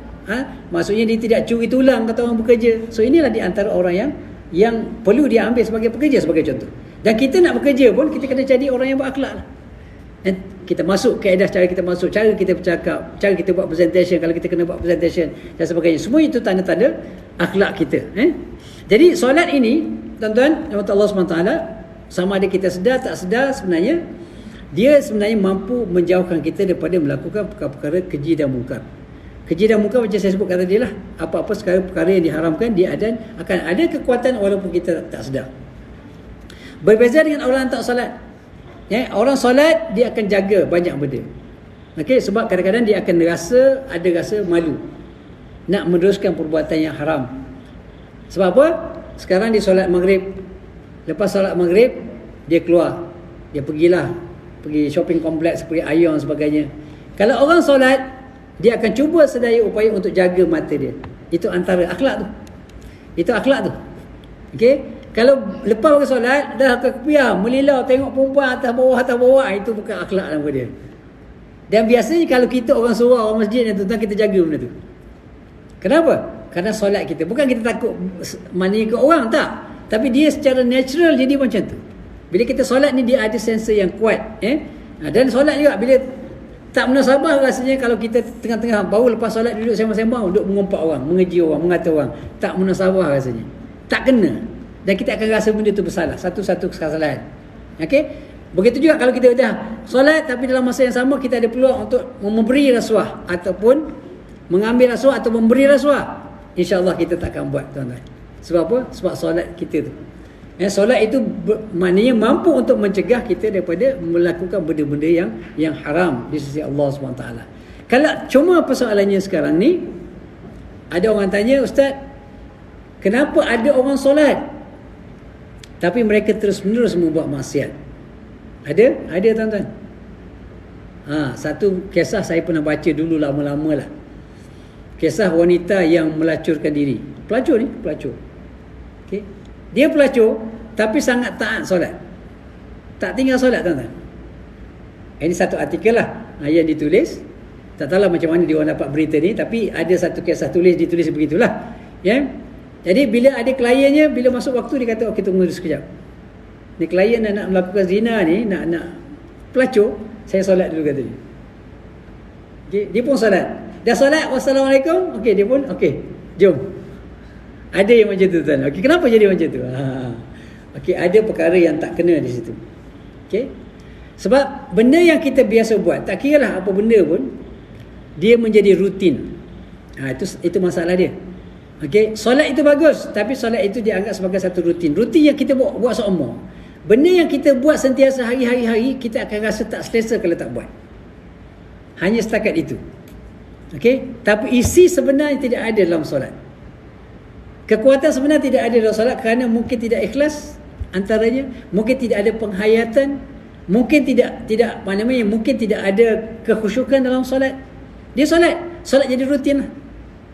Maksudnya dia tidak curi tulang kata orang bekerja. So inilah di antara orang yang perlu dia ambil sebagai pekerja, sebagai contoh. Dan kita nak bekerja pun kita kena jadi orang yang berakhlak lah. Dan kita masuk kaedah cara kita masuk, cara kita bercakap, cara kita buat presentation kalau kita kena buat presentation dan sebagainya. Semua itu tanda-tanda akhlak kita. Jadi solat ini, tuan-tuan, Allah SWT, sama ada kita sedar tak sedar, sebenarnya dia sebenarnya mampu menjauhkan kita daripada melakukan perkara-perkara keji dan mungkar. Keji dan mungkar macam saya sebutkan tadi lah, apa-apa perkara yang diharamkan, dia akan ada kekuatan walaupun kita tak sedar. Berbeza dengan orang yang tak solat. Orang solat dia akan jaga banyak benda. Okey, sebab kadang-kadang dia akan ada rasa malu nak meneruskan perbuatan yang haram. Sebab apa? Sekarang dia solat maghrib. Lepas solat maghrib dia keluar. Dia pergi shopping kompleks, pergi Ion dan sebagainya. Kalau orang solat, dia akan cuba sedaya upaya untuk jaga mata dia. Itu antara akhlak tu. Itu akhlak tu. Okey? Kalau lepas orang solat, dah kepiah, melilau tengok perempuan atas bawah, itu bukan akhlak nama dia. Dan biasanya kalau kita orang surau, orang masjid yang tuan-tuan, kita jaga benda tu. Kenapa? Karena solat kita. Bukan kita takut mani ke orang, tak. Tapi dia secara natural jadi macam tu. Bila kita solat ni, dia ada sensor yang kuat. Dan solat juga, bila tak munasabah rasanya kalau kita tengah-tengah, baru lepas solat duduk sembang-sembang, duduk mengumpat orang, mengeji orang, mengata orang. Tak munasabah rasanya. Tak kena. Dan kita akan rasa benda tu bersalah. Satu-satu kesalahan. Okey? Begitu juga kalau kita dah solat tapi dalam masa yang sama kita ada peluang untuk memberi rasuah ataupun mengambil rasuah atau memberi rasuah, insya-Allah kita tak akan buat, tuan-tuan. Sebab apa? Sebab solat kita tu. Solat itu maknanya mampu untuk mencegah kita daripada melakukan benda-benda yang haram di sisi Allah SWT. Kalau cuma persoalannya sekarang ni, ada orang tanya, Ustaz, kenapa ada orang solat tapi mereka terus-menerus membuat maksiat? Ada tuan-tuan. Satu kisah saya pernah baca dulu lama-lama lah. Kisah wanita yang melacurkan diri. Pelacur. Okay. Dia pelacur tapi sangat taat solat. Tak tinggal solat, tuan-tuan. Ini satu artikel lah yang ditulis. Tak tahulah macam mana dia orang dapat berita ni, tapi ada satu kisah ditulis begitulah. Ya. Jadi bila ada kliennya, bila masuk waktu dia kata, okey, tunggu sekejap. Ni klien nak melakukan zina ni, nak pelacur, saya solat dulu, kata dia. Okay. Dia pun solat. Dah solat, wassalamualaikum. Okey, dia pun okey. Jom. Ada yang macam tu, tuan. Okey, kenapa jadi macam tu? Okey, ada perkara yang tak kena di situ. Okey. Sebab benda yang kita biasa buat, tak kiralah apa benda pun, dia menjadi rutin. Itu masalah dia. Okey, solat itu bagus, tapi solat itu dianggap sebagai satu rutin. Rutin yang kita buat seumur. Benda yang kita buat sentiasa hari-hari, kita akan rasa tak selesa kalau tak buat. Hanya setakat itu. Okey, tapi isi sebenarnya tidak ada dalam solat. Kekuatan sebenarnya tidak ada dalam solat kerana mungkin tidak ikhlas antaranya, mungkin tidak ada penghayatan, mungkin mungkin tidak ada kekhusyukan dalam solat. Dia solat jadi rutin lah.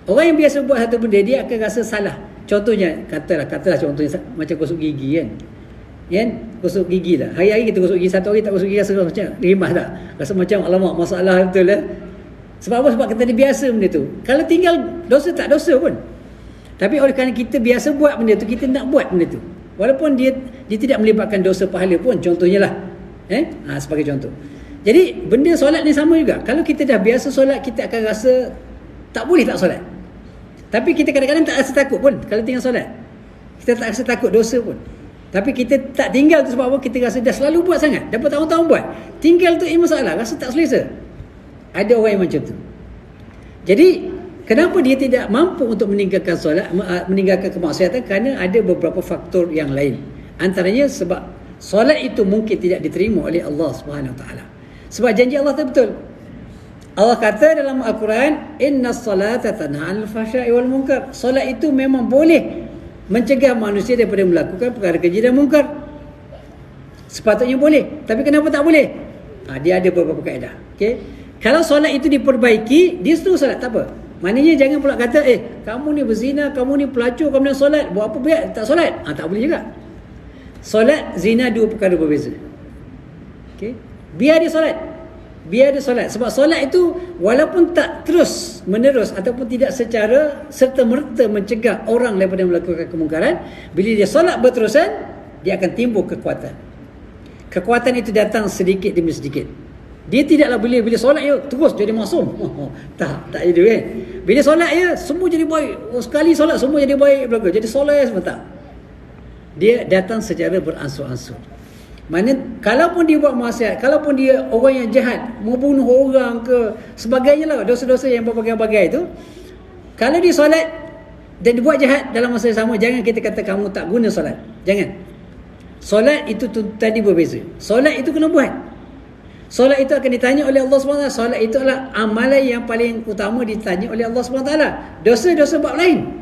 Orang yang biasa buat satu benda, dia akan rasa salah. Contohnya, katalah contohnya macam gosok gigi kan. Gosok gigi lah. Hari-hari kita gosok gigi, satu hari tak gosok gigi, rasa macam rimah tak? Rasa macam alamak, masalah betul lah. Sebab apa? Sebab kita dah biasa benda tu. Kalau tinggal dosa tak dosa pun. Tapi oleh kerana kita biasa buat benda tu, kita nak buat benda tu. Walaupun dia tidak melibatkan dosa pahala pun, contohnya lah. Sebagai contoh. Jadi benda solat ni sama juga. Kalau kita dah biasa solat, kita akan rasa tak boleh tak solat. Tapi kita kadang-kadang tak rasa takut pun kalau tinggal solat. Kita tak rasa takut dosa pun. Tapi kita tak tinggal tu sebab apa? Kita rasa dah selalu buat sangat, dah bertahun-tahun buat. Tinggal tu masalah, rasa tak selesa. Ada orang yang macam tu. Jadi kenapa dia tidak mampu untuk meninggalkan solat, meninggalkan kemaksiatan? Kerana ada beberapa faktor yang lain. Antaranya sebab solat itu mungkin tidak diterima oleh Allah Subhanahu Wa Taala. Sebab janji Allah itu betul. Allah kata dalam Al-Quran, inna salata tanha 'anil fahsya'i wal munkar. Solat itu memang boleh mencegah manusia daripada melakukan perkara keji dan munkar. Sepatutnya boleh. Tapi kenapa tak boleh? Dia ada beberapa kaedah. Okay? Kalau solat itu diperbaiki, dia terus solat, tak apa. Maknanya jangan pula kata, kamu ni berzina, kamu ni pelacur, kamu ni solat, buat apa biar tak solat? Tak boleh juga. Solat, zina, dua perkara berbeza. Okay? Biar dia solat. Sebab solat itu walaupun tak terus menerus ataupun tidak secara serta-merta mencegah orang daripada melakukan kemungkaran, bila dia solat berterusan, dia akan timbul kekuatan. Kekuatan itu datang sedikit demi sedikit. Dia tidaklah bila solat ya terus jadi maksum. Tak ada kan. Bila solat ya semua jadi baik. Sekali solat semua jadi baik belaka. Jadi soleh semua tak. Dia datang secara beransur-ansur. Mana kalaupun dia buat maksiat, kalaupun dia orang yang jahat, membunuh orang ke sebagainya lah, dosa-dosa yang berbagai-bagai itu, kalau dia solat dan dia buat jahat dalam masa yang sama, jangan kita kata kamu tak guna solat. Jangan. Solat itu tadi berbeza. Solat itu kena buat. Solat itu akan ditanya oleh Allah SWT. Solat itu adalah amalan yang paling utama ditanya oleh Allah SWT. Dosa-dosa bab lain.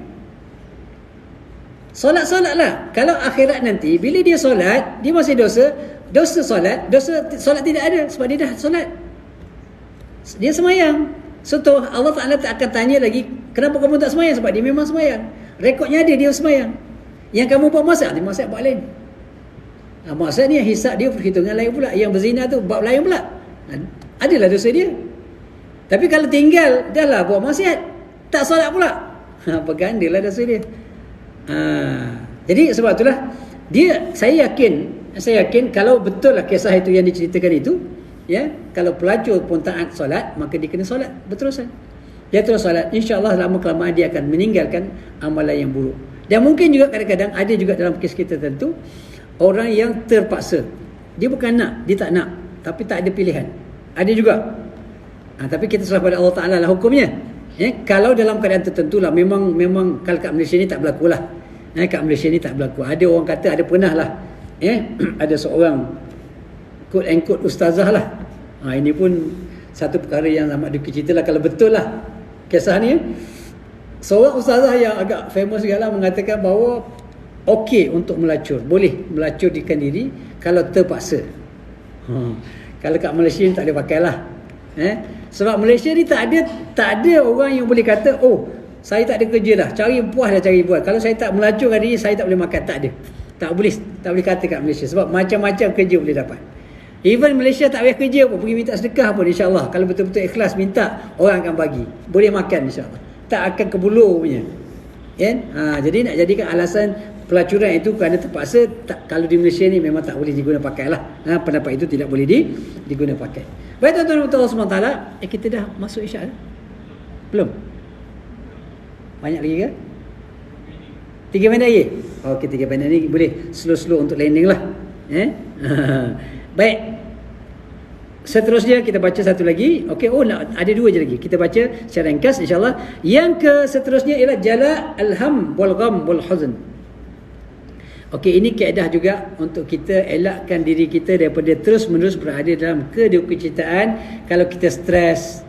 Solat lah. Kalau akhirat nanti, bila dia solat, dia masih dosa solat, solat tidak ada sebab dia dah solat. Dia semayang. So Allah Ta'ala tak akan tanya lagi, kenapa kamu tak semayang? Sebab dia memang semayang. Rekodnya ada, dia semayang. Yang kamu buat maksiat, dia maksiat bab lain. Maksiat ni hisab dia perhitungan lain pula. Yang berzina tu bab lain pula. Adalah dosa dia. Tapi kalau tinggal, dah lah buat maksiat, tak solat pula, bergandalah dosa dia. Jadi sebab itulah saya yakin kalau betul lah kisah itu yang diceritakan itu, ya, kalau pelacur pun taat solat, maka dia kena solat berterusan. Dia terus solat, insya-Allah lama kelamaan dia akan meninggalkan amalan yang buruk. Dan mungkin juga kadang-kadang ada juga dalam kes kita tertentu orang yang terpaksa. Dia bukan nak, dia tak nak, tapi tak ada pilihan. Ada juga. Tapi kita serah pada Allah Ta'ala lah hukumnya. Kalau dalam keadaan tertentu lah, memang kalau kat Malaysia ni tak berlaku lah. Kat Malaysia ni tak berlaku. Ada orang kata, ada pernah lah, ada seorang quote and quote ustazah lah. Ini pun Satu perkara yang amat duka cita lah, kalau betul lah kisah ni. Seorang ustazah yang agak famous juga lah mengatakan bahawa okey untuk melacur, boleh melacurkan diri kalau terpaksa. Kalau kat Malaysia ni tak boleh pakai lah. Sebab Malaysia ni tak ada orang yang boleh kata, oh saya tak ada kerja dah, cari puas dah cari buat. Kalau saya tak melacurkan diri, saya tak boleh makan. Tak ada. Tak boleh kata kat Malaysia. Sebab macam-macam kerja boleh dapat. Even Malaysia tak payah kerja pun, pergi minta sedekah pun, insyaAllah kalau betul-betul ikhlas minta, orang akan bagi. Boleh makan insyaAllah. Tak akan kebulur punya. Jadi nak jadikan alasan pelacuran itu kerana terpaksa, kalau di Malaysia ni memang tak boleh diguna pakai lah. Pendapat itu tidak boleh diguna pakai. Baik tuan-tuan dan Allah SWT, kita dah masuk isyak dah? Belum? Banyak lagi ke? 3 minit lagi? Okey, 3 minit ni boleh slow-slow untuk landing lah. Baik. Seterusnya kita baca satu lagi. Okey, ada 2 je lagi. Kita baca secara ringkas insya-Allah. Yang ke seterusnya ialah jala al-ham wal gham wal huzn. Okey, ini kaedah juga untuk kita elakkan diri kita daripada terus-menerus berada dalam kedukcitaan. Kalau kita stres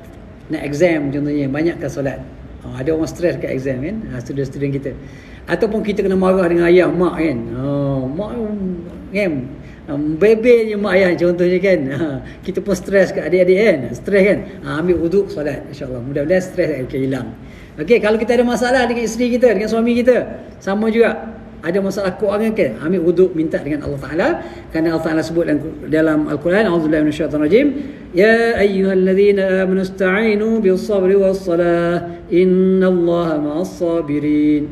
nak exam contohnya, banyakkan solat. Ada orang stres kat exam kan, student-student kita. Ataupun kita kena marah dengan ayah, mak kan. Mak kan bebel je mak ayah contohnya kan. Kita pun stres kat adik-adik kan. Stres kan. Ambil wuduk solat insya-Allah. Mudah-mudahan stres akan hilang. Okey, kalau kita ada masalah dengan isteri kita, dengan suami kita, sama juga. Ada masalah keuangan ke, ambil wuduk, minta dengan Allah Taala, kerana Allah Taala sebut dalam Al-Quran, a'udzubillahi minasyaitanir rajim, ya ayyuhalladzina amanu ista'inu bis-sabri was-salah innallaha ma'as-sabirin.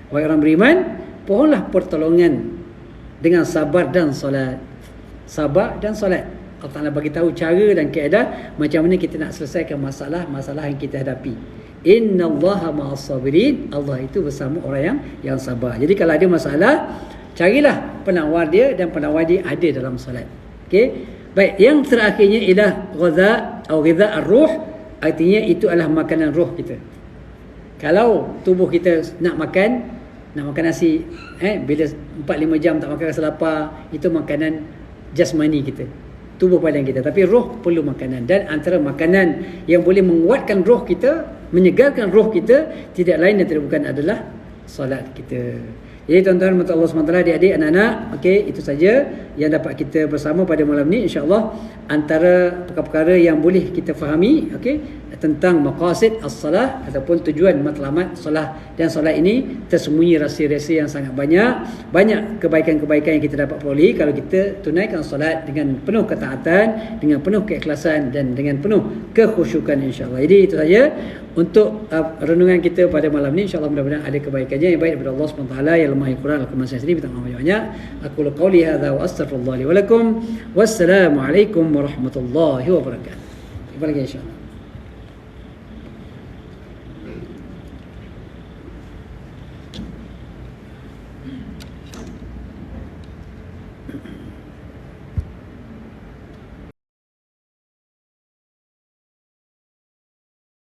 Wahai orang beriman, pohonlah pertolongan dengan sabar dan solat. Sabar dan solat. Allah Taala bagi tahu cara dan kaedah macam mana kita nak selesaikan masalah yang kita hadapi. Innallaha ma'as-sabirin. Allah itu bersama orang yang sabar. Jadi kalau ada masalah, carilah penawar dia, dan penawar dia ada dalam solat. Okey. Baik, yang terakhirnya ialah ghaza atau ghiza ar-ruh, artinya itu adalah makanan roh kita. Kalau tubuh kita nak makan nasi, bila 4-5 jam tak makan rasa lapar, itu makanan jasmani kita, tubuh badan kita. Tapi roh perlu makanan, dan antara makanan yang boleh menguatkan roh kita, menyegarkan roh kita, tidak lain dan tidak bukan adalah solat kita. Jadi tuan-tuan, Allah SWT, adik-adik, anak-anak, okey, itu saja yang dapat kita bersama pada malam ni. InsyaAllah antara perkara-perkara yang boleh kita fahami, okey, tentang maqasid as-salah ataupun tujuan matlamat solat. Dan solat ini tersembunyi rahsia-rahsia yang sangat banyak kebaikan-kebaikan yang kita dapat peroleh kalau kita tunaikan solat dengan penuh ketaatan, dengan penuh keikhlasan dan dengan penuh kekhusyukan insya-Allah. Jadi itu saja untuk renungan kita pada malam ni. InsyaAllah mudah-mudahan ada kebaikannya yang baik daripada Allah SWT yang lemah Al-Quran, Al-Quran sendiri, minta maaf banyak-banyak. Aku qauli hadza wa astaghfirullah li wa lakum. Wassalamualaikum warahmatullahi wabarakatuh. Jumpa lagi insya-Allah.